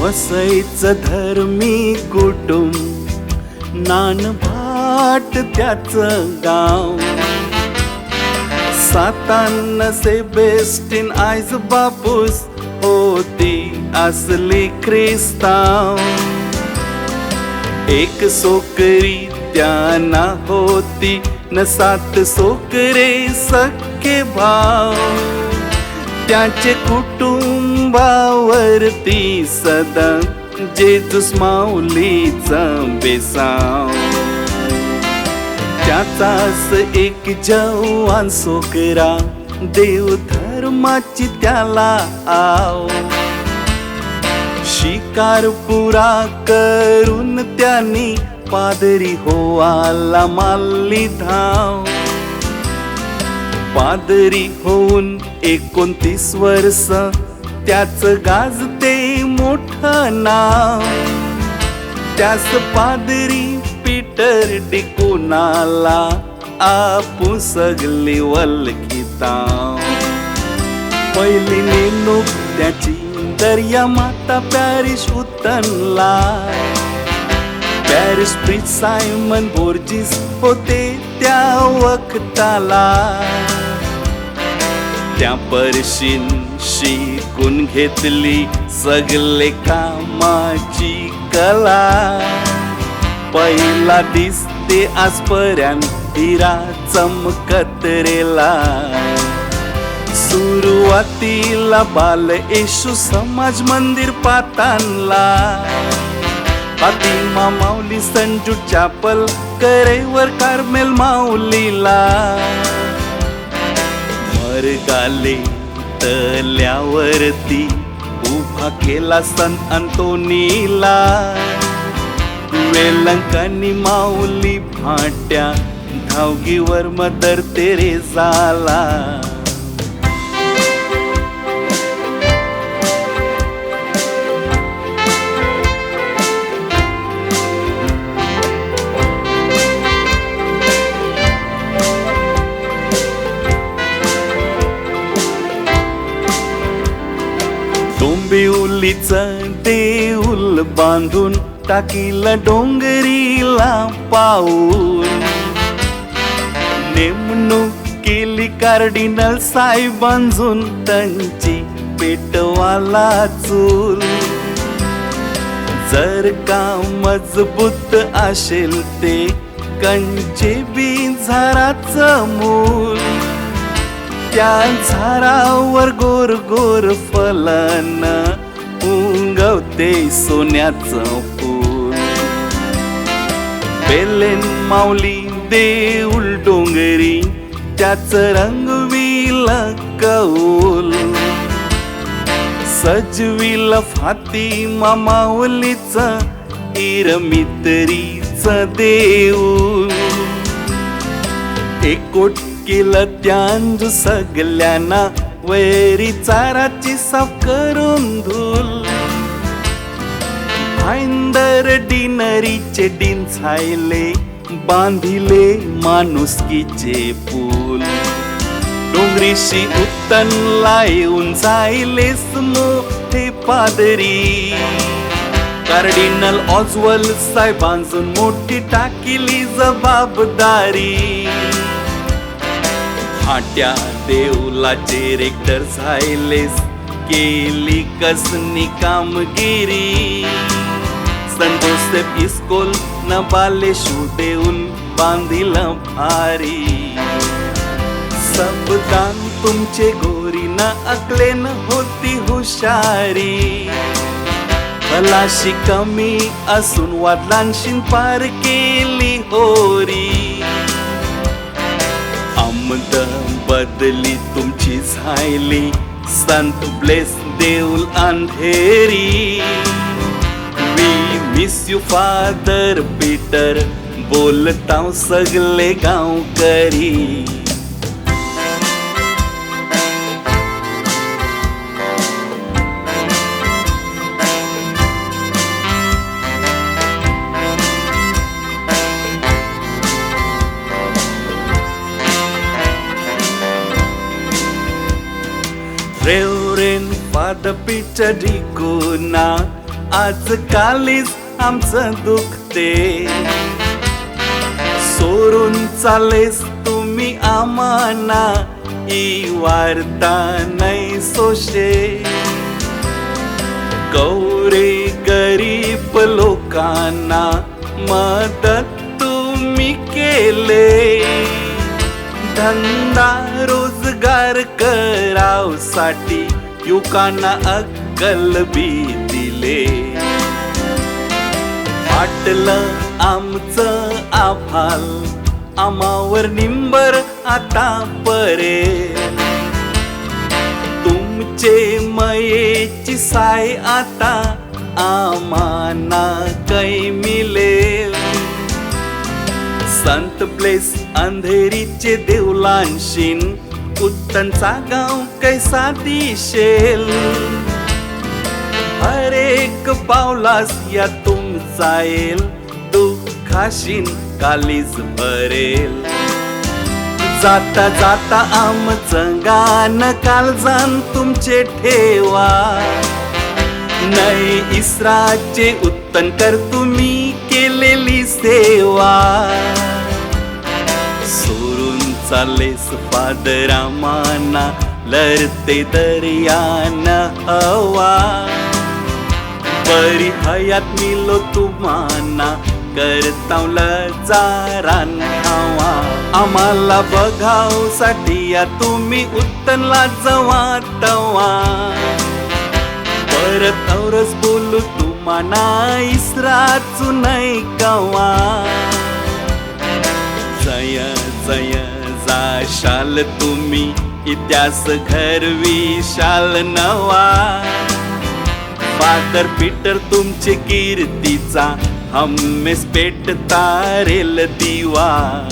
वसईचं धर्मी कुटुंब, नानभाट त्याचं गाव. सातान सेबेस्टिन आयज बापूस होती असली ख्रिस्ताव. एक सोकरी त्यांना होती न 7 सोकरे सख्खे भाव. त्याचे कुटुंबावरती सदा जेजूस माऊलीचा बेसाव. त्याचाच एक जवान सोकरा, देव धर्माची त्याला आव. शिकार पुरा करून त्यांनी पादरी होवाला मारली धाव. पादरी होऊन 29 वर्ष त्याच गाजते मोठं नाव. त्यास पादरी पीटर डिकोनाला आपू सगली वलखिताव. पहिली नेमणूक त्याची दर्या माता पॅरिश उतनला. पॅरिस प्रिन्स सायमन बोर्जिस होते त्या वक्ताला. त्या परशीन शिकून घेतली सगळे कामाची कला. पहिला दिसते आजपर्यंत हिरा चमकत रेला. सुरुवातीला बाल येशू समाज मंदिर पातानला. फातिमा माऊली संजू चॅपल करेवर कार्मेल माऊलीला. मरगाले तल्यावरती उभा केला संत अंतोनीला. वेलंकानी माऊली भाट्या धावगीवर मदर तेरेसाला. डोंबिवलीचं देऊळ बांधून टाकीला डोंगरीला पाऊल. नेमणूक केली कार्डिनल साहेबांजून त्यांची पेटवाला चूल. जर का मजबूत असेल ते कंचे बिझाराचं मूल. त्या झारावर गोर गोर फलन उगवते सोन्याचं फूल. बेलेन माऊली देऊळ डोंगरी त्याच रंगविल कौल. सजविल फातिमा माऊलीचं इरमित्रीचं देऊळ. एकोट केलं त्यांजू सगळ्यांना वैरी चाराची साफ करून धूल. भाईंदर डिनरीचे डिन झायले बांधिले माणुसकीचे पूल. डोंगरीशी उत्तनला येऊन जायलेस मोठे पादरी. कार्डिनल ऑजवल साहेबांजून मोठी टाकीली जबाबदारी. हाट्या देऊलाचे रेक्टर झायलेस केली कसनी कामगिरी. संत जोसेफ इस्कोल न बालेशू देऊन बांधिलं भारी. सबदान तुमचे गोरी न अकलेन होती हुशारी. कलाशी कमी असून वादलांशीन पार केली होरी. आमद बदली तुमची झायली संत ब्लेस देऊळ Andheri. We miss you father Peter बोलताव सगळे गावकरी. Reverend Father Peter Dicona आजकालीच आमचं दुखते. सोडून चालेस तुम्ही आम्हाना, ही वार्ता नाही सोशे. गौरे गरीब लोकांना मदत तुम्ही केले. धंदा रोजगार करावसाठी युवकांना अक्कल बी दिले. वाटलं आमचं आभाल, आम्हावर निंबर आता परे. तुमचे मयेची साय आता आम्हाना काही मिळेल. संत ब्लेस अंधेरीचे देऊलांशीन, उत्तनचा गाव कैसा दिशेल. हर एक पावलास या तुमचा येल, दुःखाशीन कालीज भरेल. जाता जाता आमचं गाणं काळजान तुमचे ठेवा. नाही इस्राचे उत्तन कर तुम्ही केलेली सेवा. सोडून चालेस फादर आम्हाना, लढते दर्यान हवा. बरी हयात मिलो तुम्हाना, करतावल जारान हवा. आम्हाला बघावसाठी या तुम्ही उत्तनला जवा तवा. परत औरच बोलू तुम्हाना, इस्राचू नाही कवा. जय जय जाशाल तुम्ही, इतिहास घरविशाल नवा. फादर पीटर तुमचे कीर्तीचा, हम्मेस पेटता रेल दिवा.